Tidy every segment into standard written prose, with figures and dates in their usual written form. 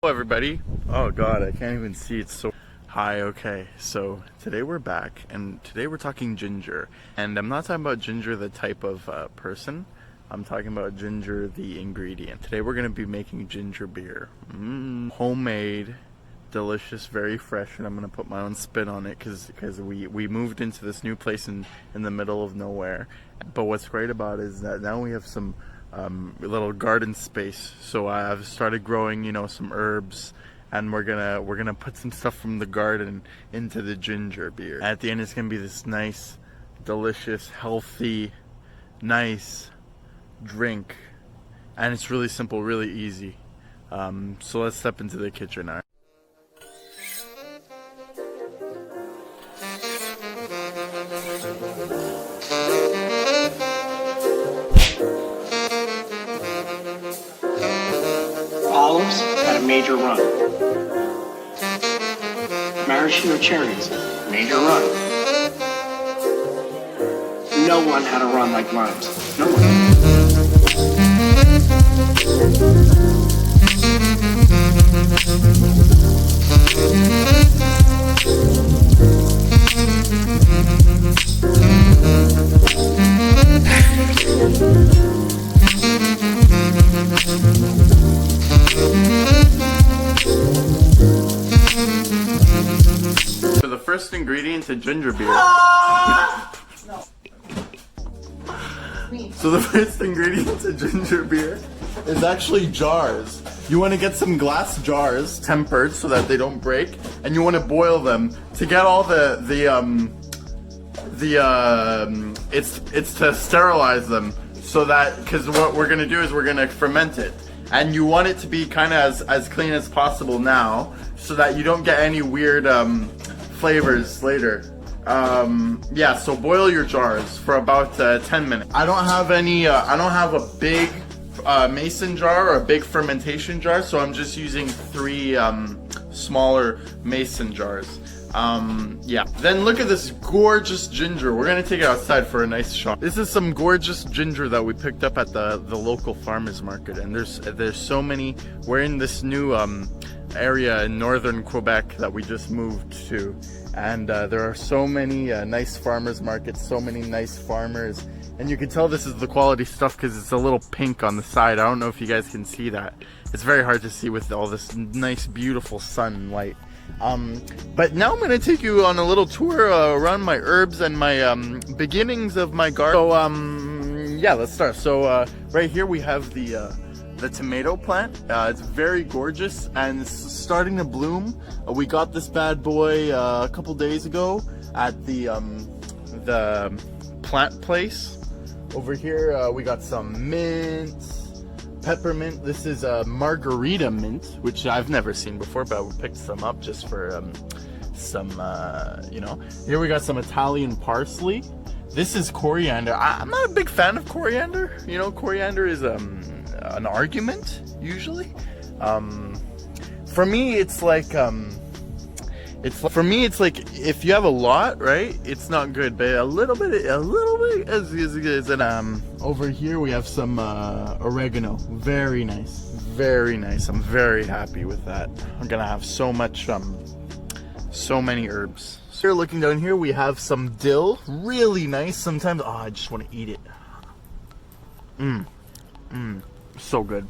Hello everybody. Oh god, I can't even see, it's so hi. Okay, so today we're back and today we're talking ginger, and I'm not talking about ginger the type of person. I'm talking about ginger the ingredient. Today we're going to be making ginger beer. Homemade, delicious, very fresh, and I'm going to put my own spin on it because we moved into this new place in the middle of nowhere. But what's great about it is that now we have some little garden space, so I've started growing, some herbs, and we're gonna put some stuff from the garden into the ginger beer. At the end, it's gonna be this nice, delicious, healthy, nice drink, and it's really simple, really easy. So let's step into the kitchen now. Olives had a major run. Maraschino cherries, major run. No one had a run like limes. No one. So the first ingredient to ginger beer. So the first ingredient to ginger beer is actually jars. You want to get some glass jars, tempered so that they don't break, and you want to boil them to get all it's to sterilize them, so that, because what we're gonna do is we're gonna ferment it, and you want it to be kind of as clean as possible now, so that you don't get any weird flavors later. Yeah, so boil your jars for about 10 minutes. I don't have a big mason jar or a big fermentation jar, so I'm just using 3 smaller mason jars. Yeah. Then look at this gorgeous ginger. We're gonna take it outside for a nice shot. This is some gorgeous ginger that we picked up at the local farmers market, and there's so many. We're in this new area in northern Quebec that we just moved to, and there are so many nice farmers markets, so many nice farmers, and you can tell this is the quality stuff because it's a little pink on the side. I don't know if you guys can see that. It's very hard to see with all this nice beautiful sunlight. But now I'm gonna take you on a little tour around my herbs and my beginnings of my garden. So yeah, let's start. So right here we have the tomato plant. It's very gorgeous and it's starting to bloom. We got this bad boy a couple days ago at the plant place. Over here we got some mint, peppermint. This is a margarita mint, which I've never seen before, but we picked some up just for some Here we got some Italian parsley. This is coriander. I'm not a big fan of coriander. Coriander is an argument usually. For me it's like if you have a lot, right, it's not good, but a little bit is good. And over here we have some oregano. Very nice, very nice. I'm very happy with that. I'm gonna have so many herbs. So you're looking down here, we have some dill. Really nice. Sometimes I just want to eat it. So good.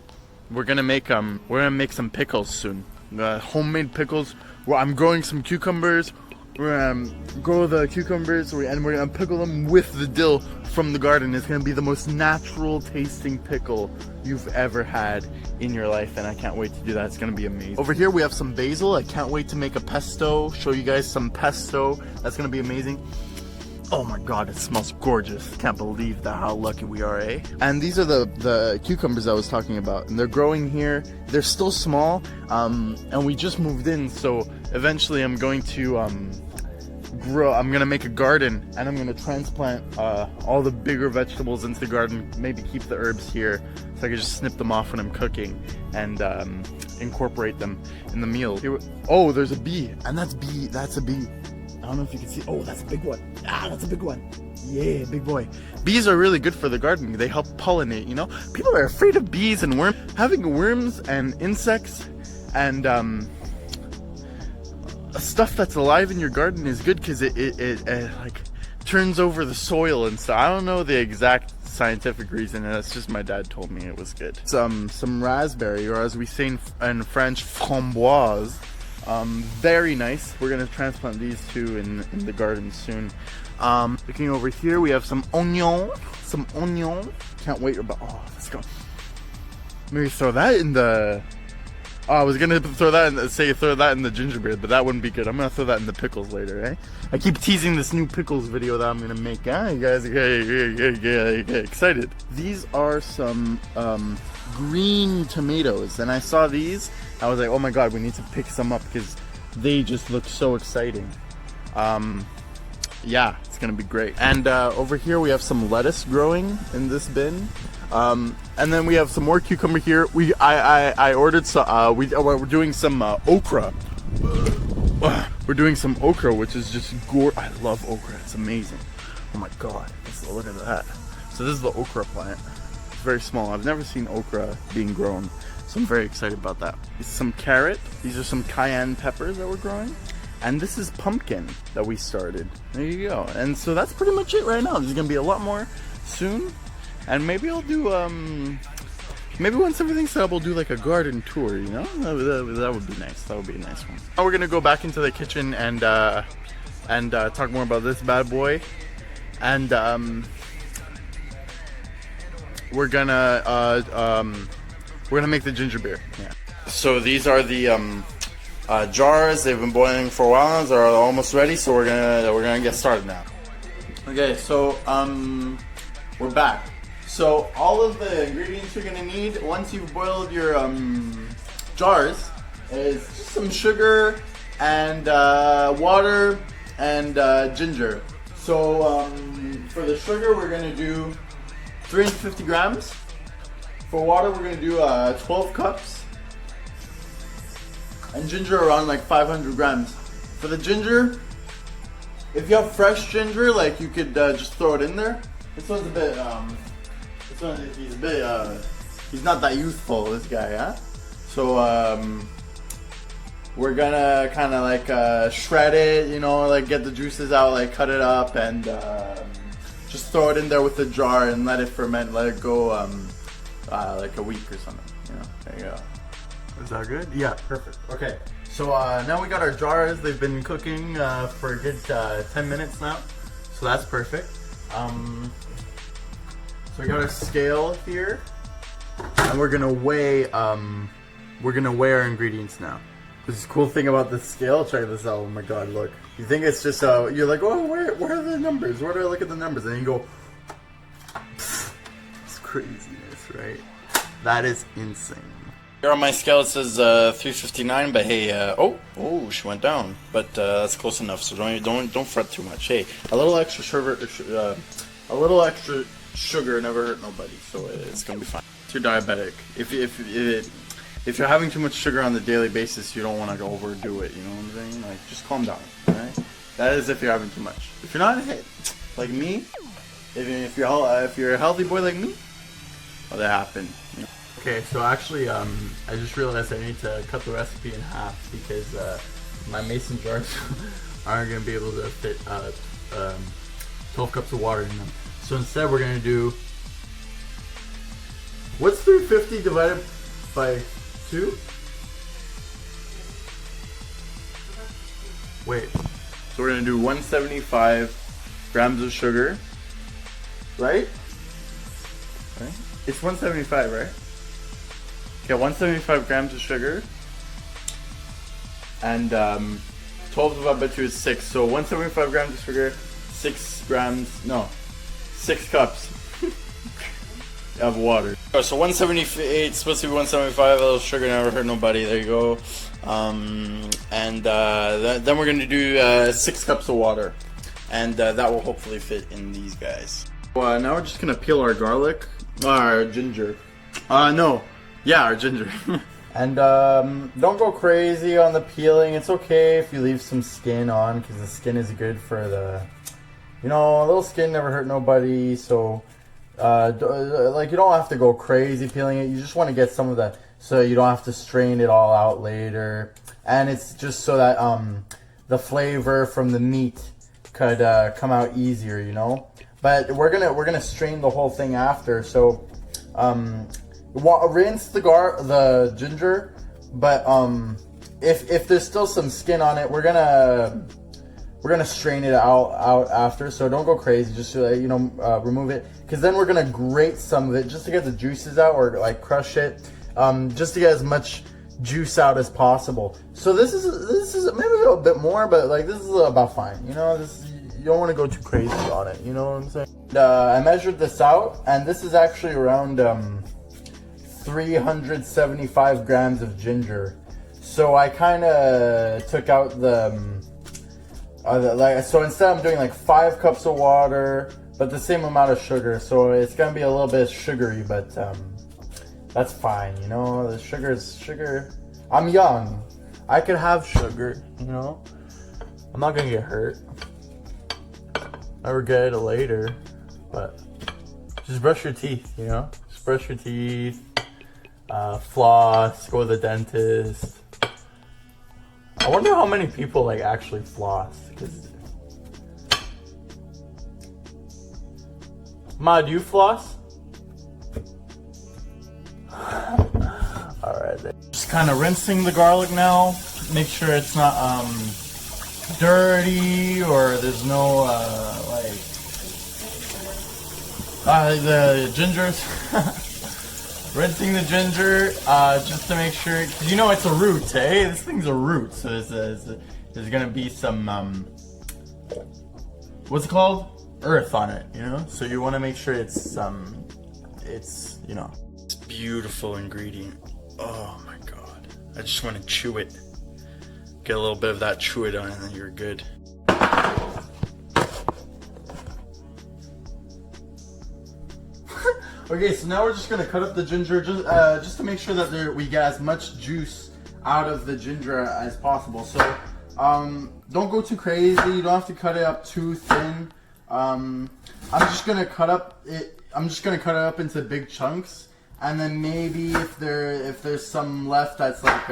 We're gonna make some pickles soon. Homemade pickles. Well, I'm growing some cucumbers. We're gonna grow the cucumbers and we're gonna pickle them with the dill from the garden. It's gonna be the most natural tasting pickle you've ever had in your life, and I can't wait to do that. It's gonna be amazing. Over here we have some basil. I can't wait to make a pesto. Show you guys some pesto. That's gonna be amazing. Oh my god, it smells gorgeous. Can't believe that, how lucky we are, eh? And these are the cucumbers I was talking about, and they're growing here. They're still small, and we just moved in, so eventually I'm going to I'm gonna make a garden, and I'm gonna transplant all the bigger vegetables into the garden, maybe keep the herbs here so I can just snip them off when I'm cooking and incorporate them in the meal. Oh, there's a bee, and that's a bee. I don't know if you can see. Oh, that's a big one. That's a big one. Yeah, big boy. Bees are really good for the garden. They help pollinate, you know? People are afraid of bees and worms. Having worms and insects And stuff that's alive in your garden is good because it like turns over the soil and stuff. I don't know the exact scientific reason, and that's just my dad told me it was good. Some raspberry, or as we say in French, framboise. Very nice. We're gonna transplant these two in the garden soon. Looking over here, we have some onion. Can't wait about. Oh, let's go. Maybe throw that in the. Oh, I was gonna throw that in the gingerbread, but that wouldn't be good. I'm gonna throw that in the pickles later, eh? I keep teasing this new pickles video that I'm gonna make. You guys get excited. These are some green tomatoes, and I saw these. I was like, oh my god, we need to pick some up because they just look so exciting. Yeah, it's gonna be great. And over here we have some lettuce growing in this bin. And then we have some more cucumber here. I ordered some. We're doing some okra. We're doing some okra, which is just I love okra. It's amazing. Oh my god, look at that. So this is the okra plant. It's very small. I've never seen okra being grown, so I'm very excited about that. It's some carrot. These are some cayenne peppers that we're growing. And this is pumpkin that we started. There you go. And so that's pretty much it right now. There's gonna be a lot more soon. And maybe I'll do, maybe once everything's set up, we'll do like a garden tour, you know? That would be nice. That would be a nice one. Now we're gonna go back into the kitchen and talk more about this bad boy. And we're gonna make the ginger beer. Yeah. So these are the jars. They've been boiling for a while. They're almost ready. So we're gonna get started now. Okay. So we're back. So all of the ingredients you're gonna need once you've boiled your jars is just some sugar and water and ginger. So for the sugar, we're gonna do 350 grams. For water, we're gonna do 12 cups. And ginger around like 500 grams. For the ginger, if you have fresh ginger, like you could just throw it in there. This one's a bit, he's not that youthful, this guy, huh? So we're gonna kind of like shred it, you know, like get the juices out, like cut it up, and just throw it in there with the jar and let it ferment, let it go like a week or something, you know. There you go. Is that good? Yeah, perfect. Okay, so now we got our jars. They've been cooking for a good 10 minutes now, so that's perfect. So we got our scale here, and we're gonna weigh our ingredients now. This cool thing about this scale, check this out. Oh my god, look. You think it's just you're like, oh, where are the numbers? Where do I look at the numbers? And you go, it's craziness, right? That is insane. Here on my scale it says 359, but hey, oh, she went down, but that's close enough. So don't fret too much. Hey, a little extra sugar never hurt nobody, so it's gonna be fine. If you're diabetic, if you're having too much sugar on the daily basis, you don't want to overdo it. You know what I'm saying? Like, just calm down. Right? That is if you're having too much. If you're not like me, if you're a healthy boy like me, well, that happened. You know? Okay, so actually, I just realized I need to cut the recipe in half because my mason jars aren't gonna be able to fit 12 cups of water in them. So instead, we're gonna do. What's 350 divided by 2? Wait. So we're gonna do 175 grams of sugar, right? Right? It's 175, right? Okay, 175 grams of sugar, and 12 divided by 2 is 6. So 175 grams of sugar, 6 cups of water. So 178, supposed to be 175, a little sugar never hurt nobody, there you go. Then we're going to do 6 cups of water, and that will hopefully fit in these guys. Now we're just going to peel our garlic, our ginger. Our ginger. And don't go crazy on the peeling. It's okay if you leave some skin on, because the skin is good for the, you know, a little skin never hurt nobody. So like, you don't have to go crazy peeling it. You just want to get some of the so you don't have to strain it all out later. And it's just so that the flavor from the meat could come out easier, you know. But we're gonna strain the whole thing after. So rinse the ginger, but if there's still some skin on it, we're gonna strain it out after. So don't go crazy, just to remove it, because then we're gonna grate some of it just to get the juices out, or like crush it, just to get as much juice out as possible. So this is maybe a little bit more, but like this is about fine. You know, you don't want to go too crazy on it. You know what I'm saying? I measured this out, and this is actually around 375 grams of ginger. So I kind of took out so instead I'm doing like 5 cups of water, but the same amount of sugar. So it's gonna be a little bit sugary, but that's fine. You know, the sugar. I'm young. I could have sugar. You know, I'm not gonna get hurt. I regret it later, but just brush your teeth. You know, just brush your teeth. Floss. Go to the dentist. I wonder how many people like actually floss. Ma, do you floss? Alright. Just kind of rinsing the garlic now. Make sure it's not dirty, or there's no the gingers. Rinsing the ginger, just to make sure, cause you know it's a root, eh? This thing's a root, so there's gonna be some, what's it called? Earth on it, you know? So you wanna make sure it's you know. It's beautiful ingredient. Oh my God. I just wanna chew it. Get a little bit of that, chew it on, and then you're good. Okay, so now we're just gonna cut up the ginger just to make sure that we get as much juice out of the ginger as possible. So don't go too crazy. You don't have to cut it up too thin. I'm just gonna cut it up into big chunks, and then maybe if there's some left that's like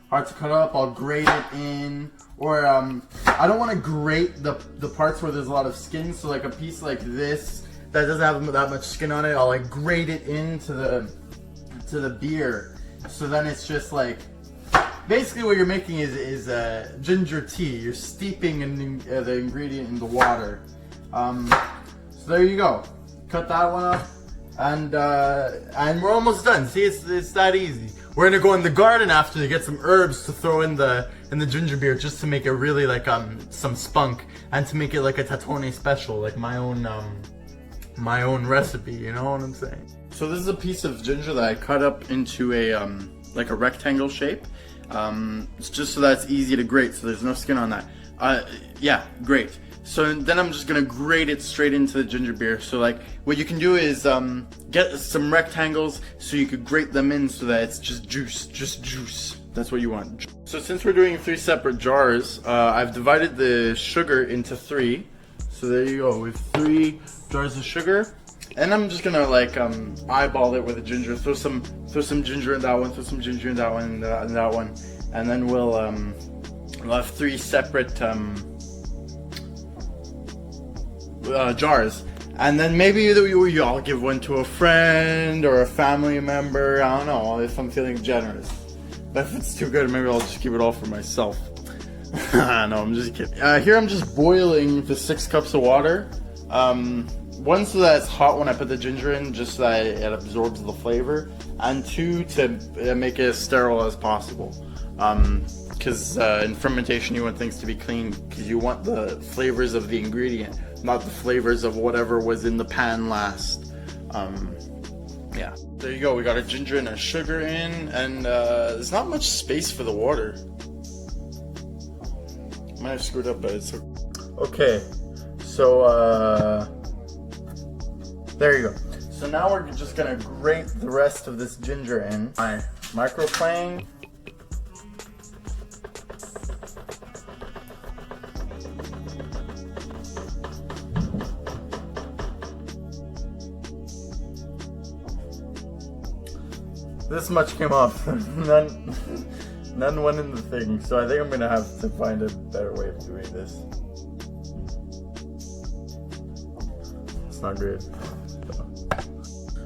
hard to cut up, I'll grate it in. Or I don't want to grate the parts where there's a lot of skin. So like a piece like this that doesn't have that much skin on it, I'll like grate it into the beer. So then it's just like, basically what you're making is ginger tea. You're steeping the ingredient in the water. So there you go. Cut that one up, and we're almost done. See, it's that easy. We're gonna go in the garden after to get some herbs to throw in the ginger beer, just to make it really like some spunk, and to make it like a Tatone special, like my own recipe, you know what I'm saying? So this is a piece of ginger that I cut up into a like a rectangle shape. It's just so that it's easy to grate, so there's no skin on that. Yeah, great. So then I'm just gonna grate it straight into the ginger beer. So like what you can do is get some rectangles so you could grate them in so that it's just juice. That's what you want. So since we're doing 3 separate jars, I've divided the sugar into 3. So there you go, with 3 jars of sugar. And I'm just gonna like eyeball it with the ginger. Throw some ginger in that one, throw some ginger in that one, and that one, and then we'll have 3 separate jars. And then maybe you all give one to a friend or a family member. I don't know if I'm feeling generous. But if it's too good, maybe I'll just keep it all for myself. No, I'm just kidding. Here I'm just boiling the 6 cups of water. 1, so that it's hot when I put the ginger in, just so that it absorbs the flavor, and 2, to make it as sterile as possible. Because in fermentation you want things to be clean, because you want the flavors of the ingredient, not the flavors of whatever was in the pan last. Yeah. There you go, we got a ginger and a sugar in, and there's not much space for the water. I might have screwed up, but it's okay. So there you go. So now we're just gonna grate the rest of this ginger in my microplane. this much came off. None went in the thing. So I think I'm gonna have to find a better way of doing this. It's not good.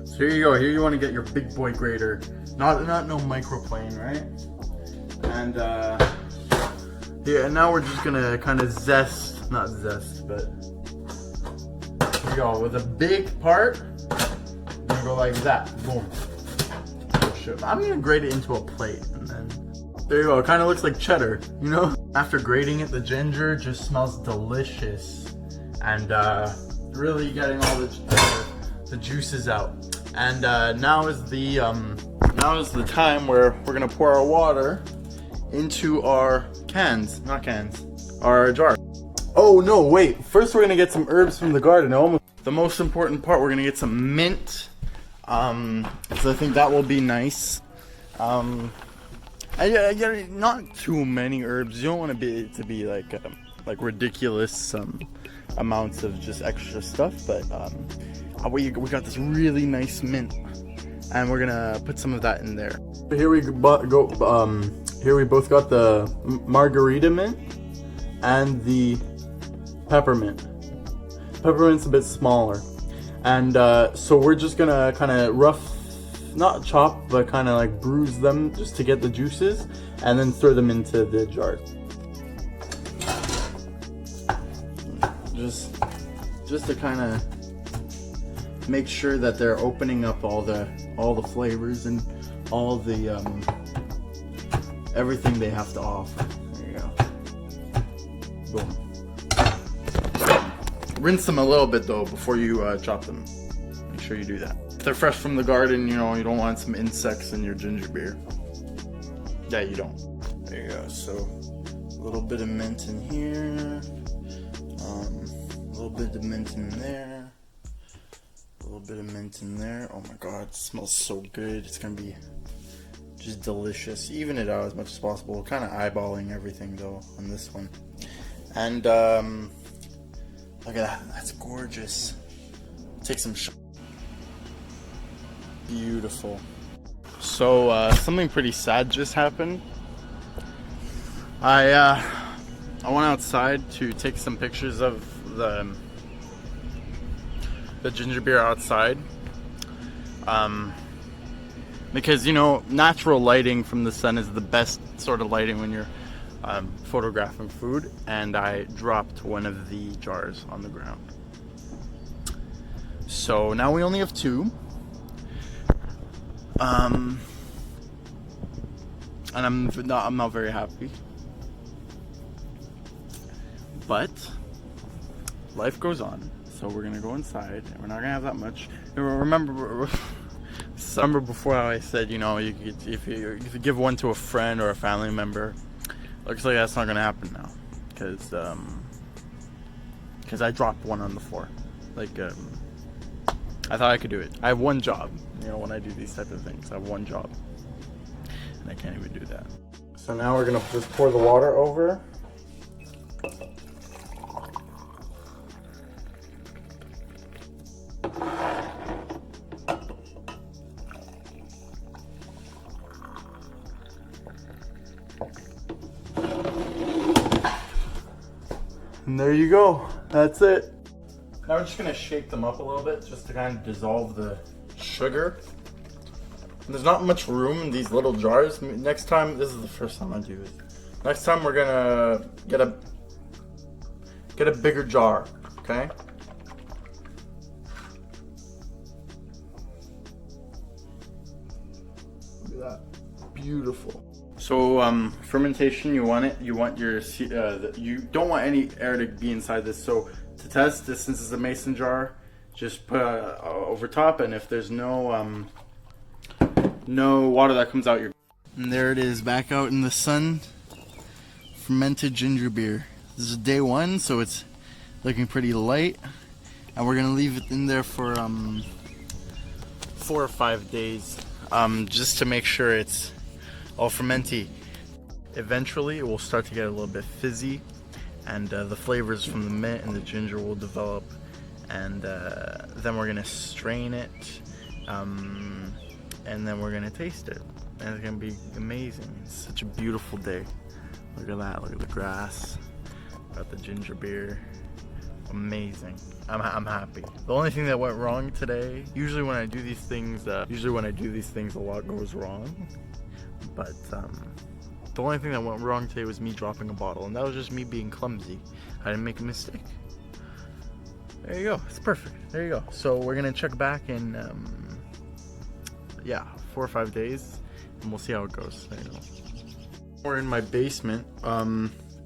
So here you go. Here you want to get your big boy grater. Not no microplane, right? And yeah, and now we're just gonna kind of not zest, but here we go. With a big part, I'm gonna go like that. Boom. I'm gonna grate it into a plate, and then there you go. It kind of looks like cheddar, you know? After grating it, the ginger just smells delicious, and really getting all the juices out. And now is the time where we're gonna pour our water into our our jar. Oh no, wait! First we're gonna get some herbs from the garden. The most important part, we're gonna get some mint. So I think that will be nice. Not too many herbs. You don't want to be like ridiculous amounts of just extra stuff, but we got this really nice mint, and we're gonna put some of that in there. Here we here we both got the margarita mint and the peppermint. Peppermint's a bit smaller, and so we're just gonna kind of not chop, but kind of like bruise them just to get the juices, and then throw them into the jars. Just to kind of make sure that they're opening up all the flavors and all the everything they have to offer. There you go. Boom. Rinse them a little bit though before you chop them. Make sure you do that. If they're fresh from the garden, you know, you don't want some insects in your ginger beer. Yeah, you don't. There you go. So a little bit of mint in here. A little bit of mint in there. A little bit of mint in there. Oh my god, it smells so good. It's gonna be just delicious. Even it out as much as possible. Kind of eyeballing everything though on this one. And look at that. That's gorgeous. Take some shots. Beautiful. So something pretty sad just happened. I went outside to take some pictures of the ginger beer outside, because you know, natural lighting from the sun is the best sort of lighting when you're photographing food, and I dropped one of the jars on the ground. So now we only have two. And I'm not very happy, but life goes on. So we're gonna go inside, and we're not gonna have that much. Remember before how I said, you know, if you give one to a friend or a family member. Looks like that's not gonna happen now, because I dropped one on the floor. Like I thought I could do it. I have one job. You know, when I do these type of things, I have one job, and I can't even do that. So now we're gonna just pour the water over. And there you go. That's it. Now we're just gonna shake them up a little bit just to kind of dissolve the sugar. And there's not much room in these little jars. Next time, this is the first time I do this. Next time we're gonna get a bigger jar, okay? Look at that, beautiful. So fermentation, you want your you don't want any air to be inside this. So to test this, since it's a mason jar, just put over top, and if there's no water that comes out, and there it is, back out in the sun. Fermented ginger beer. This is day one, so it's looking pretty light, and we're gonna leave it in there for 4 or 5 days, just to make sure it's all fermenty. Eventually it will start to get a little bit fizzy, and the flavors from the mint and the ginger will develop, and then we're gonna strain it, and then we're gonna taste it, and it's gonna be amazing. It's such a beautiful day. Look at that, look at the grass. Got the ginger beer. Amazing. I'm happy. The only thing that went wrong today, usually when I do these things, a lot goes wrong. But the only thing that went wrong today was me dropping a bottle, and that was just me being clumsy. I didn't make a mistake. There you go. It's perfect. There you go. So we're gonna check back in 4 or 5 days, and we'll see how it goes. There you go. We're in my basement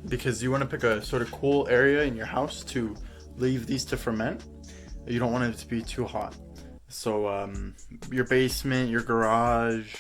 because you want to pick a sort of cool area in your house to leave these to ferment. You don't want it to be too hot. So your basement, your garage,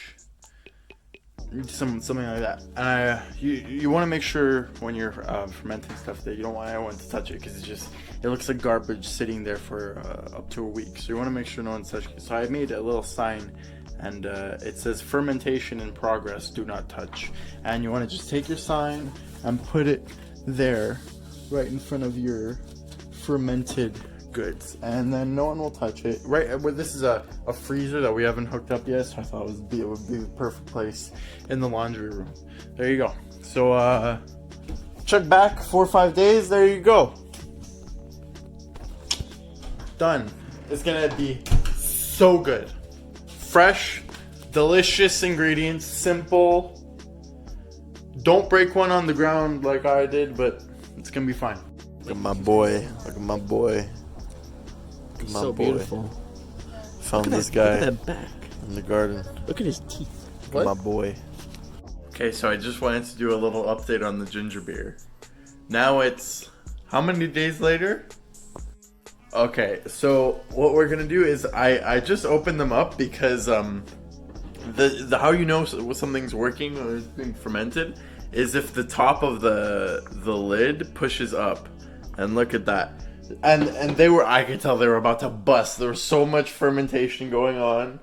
something like that. And you want to make sure when you're fermenting stuff that you don't want anyone to touch it, because it looks like garbage sitting there for up to a week. So you want to make sure no one's touching it. So I made a little sign, and it says fermentation in progress, do not touch. And you want to just take your sign and put it there right in front of your fermented goods, and then no one will touch it. Right, but this is a freezer that we haven't hooked up yet, so I thought it would be the perfect place in the laundry room. There you go. So check back 4 or 5 days. There you go. Done. It's gonna be so good. Fresh, delicious ingredients, simple. Don't break one on the ground like I did, but it's gonna be fine. Look at my boy. Look at my boy. Look at my So boy. beautiful. Found Look at this that- guy Look at that back. in the garden. Look at his teeth. Look at my boy. Okay, so I just wanted to do a little update on the ginger beer. Now it's how many days later? Okay, so what we're gonna do is I just opened them up because the how you know something's working or is being fermented is if the top of the lid pushes up, and look at that. And I could tell they were about to bust. There was so much fermentation going on.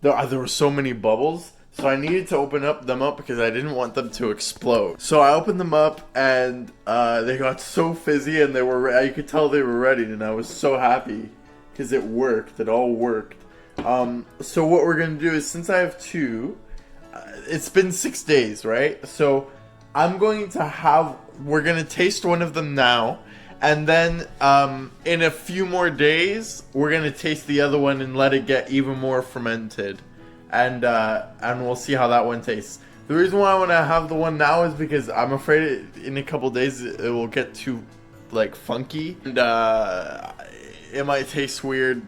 There were so many bubbles. So I needed to open them up because I didn't want them to explode. So I opened them up, and they got so fizzy, and you could tell they were ready, and I was so happy because it worked. It all worked. So what we're gonna do is, since I have two, it's been 6 days, right? So we're gonna taste one of them now, and then in a few more days we're gonna taste the other one and let it get even more fermented. And we'll see how that one tastes. The reason why I want to have the one now is because I'm afraid in a couple days it will get too funky, and it might taste weird.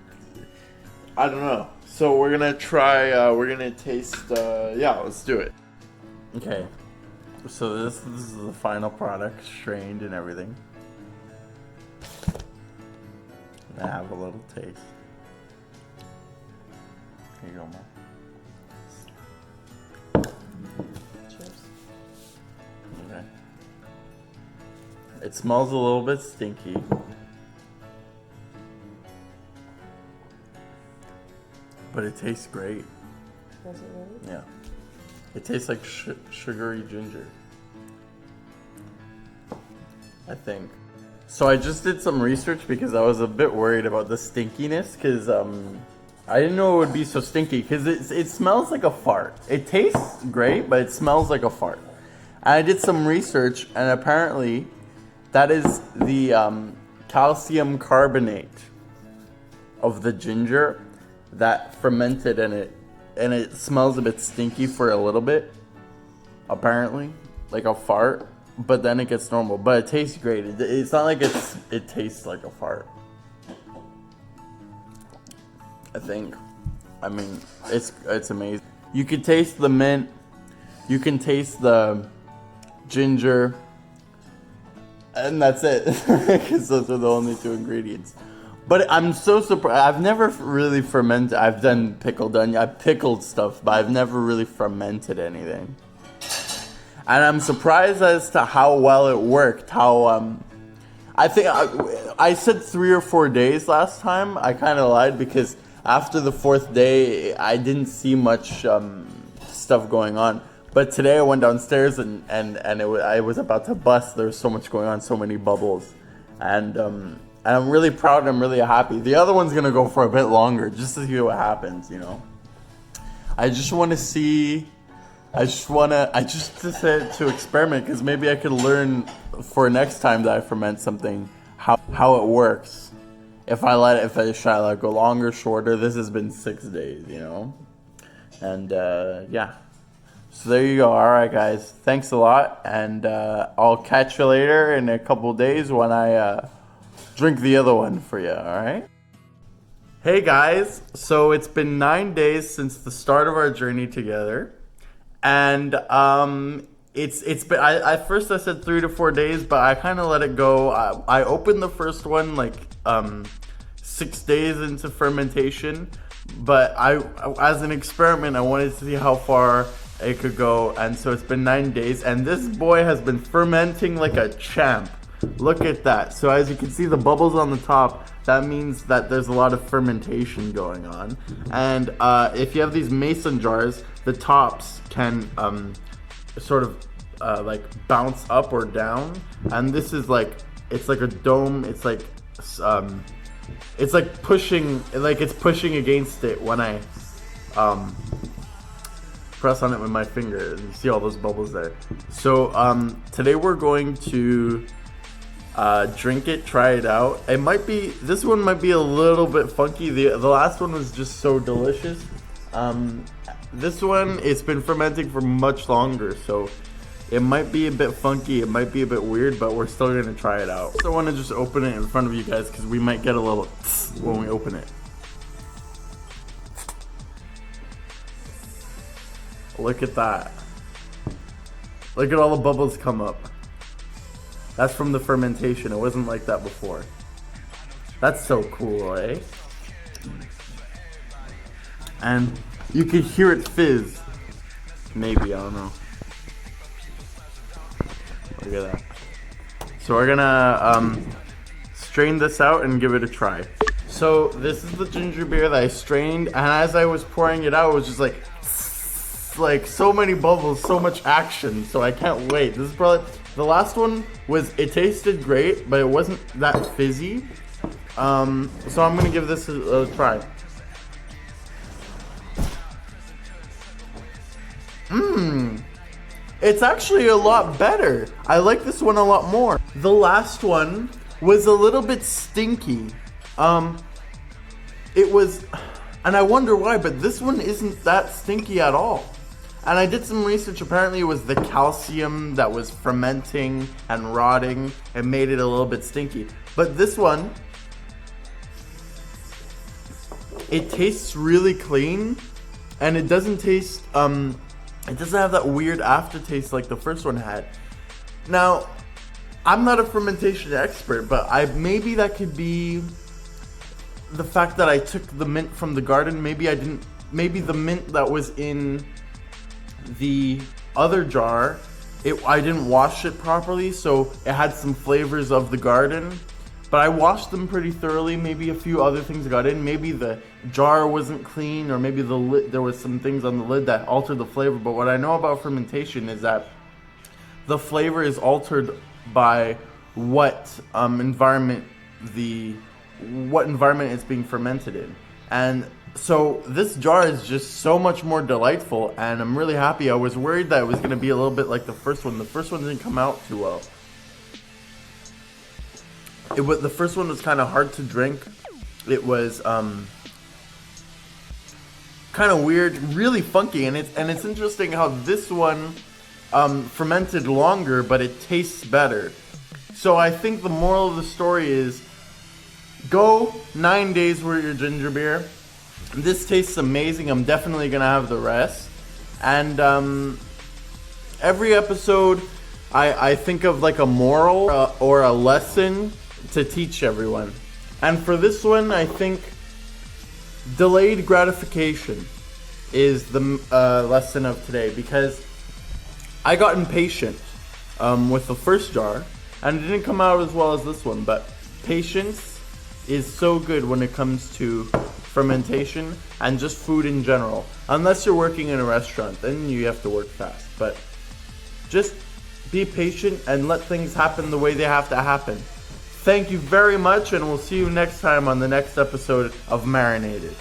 I don't know. So we're gonna try. We're gonna taste. Let's do it. Okay. So this is the final product, strained and everything. I have a little taste. Here you go, Mom. Okay. It smells a little bit stinky. But it tastes great. Does it really? Yeah. It tastes like sugary ginger, I think. So I just did some research because I was a bit worried about the stinkiness, because I didn't know it would be so stinky, because it smells like a fart. It tastes great, but it smells like a fart. And I did some research, and apparently that is the calcium carbonate of the ginger that fermented, and it smells a bit stinky for a little bit, apparently, like a fart. But then it gets normal. But it tastes great. It's not like it tastes like a fart, I think. I mean, it's amazing. You can taste the mint. You can taste the ginger. And that's it. Because those are the only two ingredients. But I'm so surprised. I've never really fermented. I've done pickled onion. I've pickled stuff, but I've never really fermented anything. And I'm surprised as to how well it worked. How I think I said 3 or 4 days last time. I kind of lied, because after the 4th day, I didn't see much stuff going on. But today I went downstairs and I was about to bust. There was so much going on, so many bubbles, and I'm really proud. And I'm really happy. The other one's gonna go for a bit longer, just to see what happens, you know. I just want to see. I just to experiment because maybe I could learn for next time that I ferment something how it works. If should I let it go longer, shorter? This has been 6 days, you know, and yeah. So there you go. All right, guys. Thanks a lot, and I'll catch you later in a couple days when I drink the other one for you. All right. Hey guys. So it's been 9 days since the start of our journey together. And it's been at first I said 3 to 4 days, but I kind of let it go. I opened the first one like 6 days into fermentation, but I as an experiment I wanted to see how far it could go, and so it's been 9 days, and this boy has been fermenting like a champ. Look at that. So as you can see, the bubbles on the top, that means that there's a lot of fermentation going on. And if you have these mason jars, the tops can sort of like bounce up or down. And this is like, it's like a dome. It's like pushing, like it's pushing against it when I press on it with my finger. You see all those bubbles there. So today we're going to drink it, try it out. This one might be a little bit funky. The last one was just so delicious. This one, it's been fermenting for much longer, so it might be a bit funky, it might be a bit weird, but we're still gonna try it out. So I want to just open it in front of you guys because we might get a little when we open it. Look at that. Look at all the bubbles come up. That's from the fermentation. It wasn't like that before. That's so cool, eh? And you can hear it fizz. Maybe, I don't know. Look at that. So we're gonna strain this out and give it a try. So this is the ginger beer that I strained, and as I was pouring it out, it was just like so many bubbles, so much action. So I can't wait. This is probably the last one. It tasted great, but it wasn't that fizzy. So I'm gonna give this a try. It's actually a lot better. I like this one a lot more. The last one was a little bit stinky. It was, and I wonder why, but this one isn't that stinky at all. And I did some research. Apparently it was the calcium that was fermenting and rotting and made it a little bit stinky. But this one, it tastes really clean, and it doesn't taste, it doesn't have that weird aftertaste like the first one had. Now, I'm not a fermentation expert, but maybe that could be the fact that I took the mint from the garden. Maybe the mint that was in the other jar, I didn't wash it properly, so it had some flavors of the garden. But I washed them pretty thoroughly. Maybe a few other things got in. Maybe the jar wasn't clean, or maybe the lid, there was some things on the lid that altered the flavor. But what I know about fermentation is that the flavor is altered by what environment it's being fermented in. And so this jar is just so much more delightful, and I'm really happy. I was worried that it was going to be a little bit like the first one. The first one didn't come out too well. The first one was kind of hard to drink. It was kind of weird, really funky, and it's interesting how this one fermented longer, but it tastes better. So I think the moral of the story is go 9 days with your ginger beer. This tastes amazing. I'm definitely gonna have the rest. And every episode, I think of like a moral or a lesson to teach everyone. And for this one, I think delayed gratification is the lesson of today, because I got impatient with the first jar, and it didn't come out as well as this one. But patience is so good when it comes to fermentation and just food in general. Unless you're working in a restaurant, then you have to work fast. But just be patient and let things happen the way they have to happen. Thank you very much, and we'll see you next time on the next episode of Marinated.